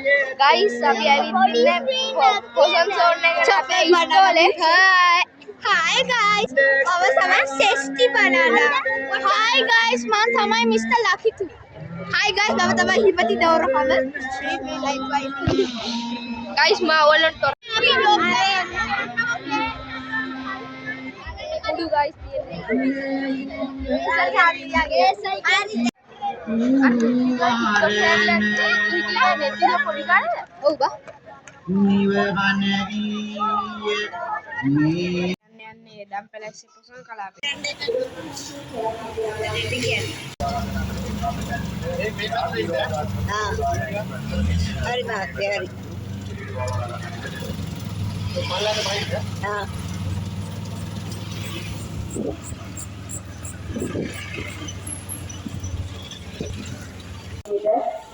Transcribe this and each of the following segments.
Guys, අපි ඇවිත් ඉන්නේ පොසන් සෝන් එකට අපේ ඉස්කෝලේ. Hi guys, our sama tasty banana. Hi guys, man තමයි Mr. Lucky too. Hi guys, mama තමයි හිපති දවරකම. Guys, මා ඔයගොල්ලන්ට උඩු guys තියෙන්නේ.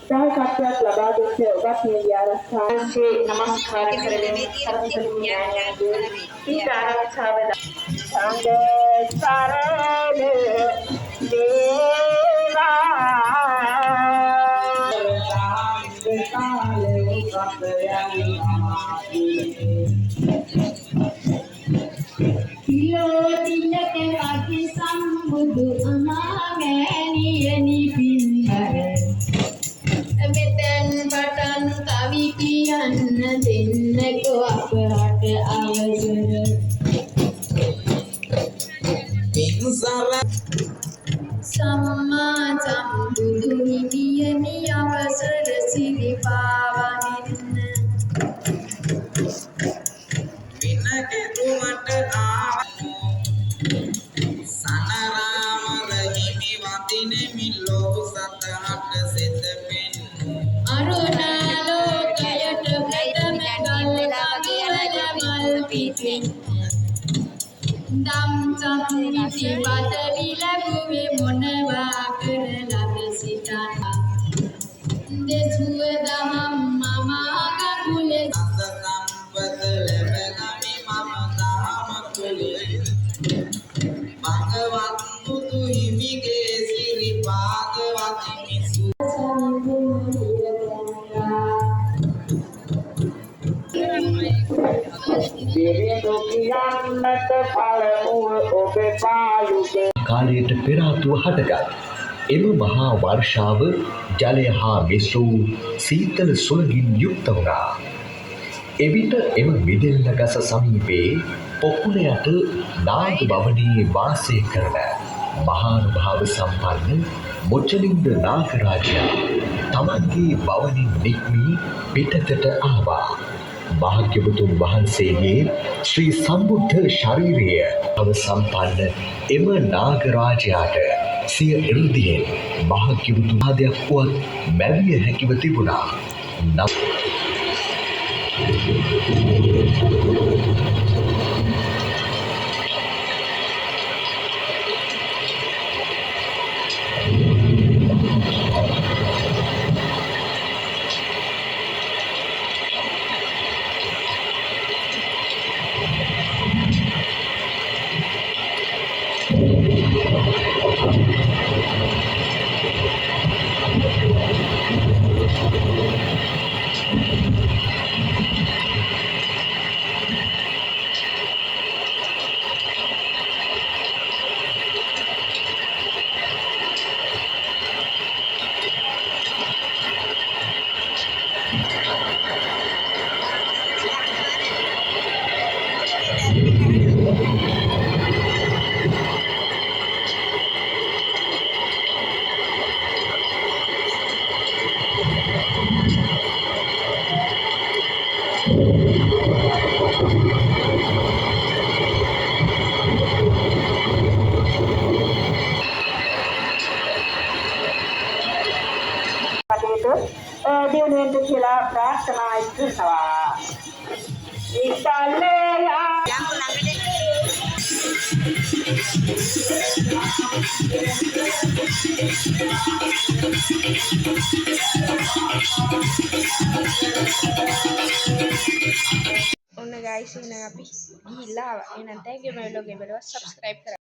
සහකත්වයක් ලබා දෙච්ච ඔබත් මේ විහාරස්ථානයේ නමස්කාර කරගෙන සරසවි ඥානයේ ඊට ආරක්ෂාව සංඝ සරණ දේවා කාලේ කපයන් කිලෝ දිනක අති සම්බුදු අමාමෑණියනි පින්හර මෙතෙන් පටන් කවි කියන්න දෙන්නකෝ අපරට අවසර සම්මා සම්බුදු හිමියනි අවසර සිරිපාවනින්න විනකෙතුමට සනරාම රහිමි වදිනේ මිලෝ සතහට සිත පෙන්නු අරුණාලෝකයට ප්‍රථම ගල්ලාගිරමල් පිටින් දම් සම්විති පදවි ලැබුවේ මොනවා කරලද සිතන්න දෙසුව දහම් මම අගකුලේ සම්පත ලැබගනි මම දාම කුලේ භගවත් බුදු හිමිගේ සිරිපාද වදිමි කාලයට පෙර ආතුව හටගත් එම මහා වර්ෂාව ජලය හා මිශ්‍ර වූ සීතල සුළඟින් යුක්ත වුණා. එවිට එම මිදෙල්ල ගස සමීපයේ පොකුණ යට නාග භවනයේ වාසය කරන මහානුභාව සම්පන්න මුචලින්ද නාගරාජයා තමන්ගේ භවනින් නික්මී පිටතට ආවා. භාග්‍යවතුන් වහන්සේගේ ශ්‍රී සම්බුද්ධ ශරීරය තව සම්පන්න එම නාගරාජයාට සිය එල්දියෙන් භාග්‍යවතුන් ආදයක් වුවත් මැවිය හැකිව තිබුණා. දිනුවෙන්ද කියලා ප්‍රාර්ථනා කරනවා. ඉතල්ලේලා ඔන්න guys එහෙනම් අපි ගිහිල්ලා ආවා. එහෙනම් thank you මේ vlog එක බලවත් subscribe කරන්න.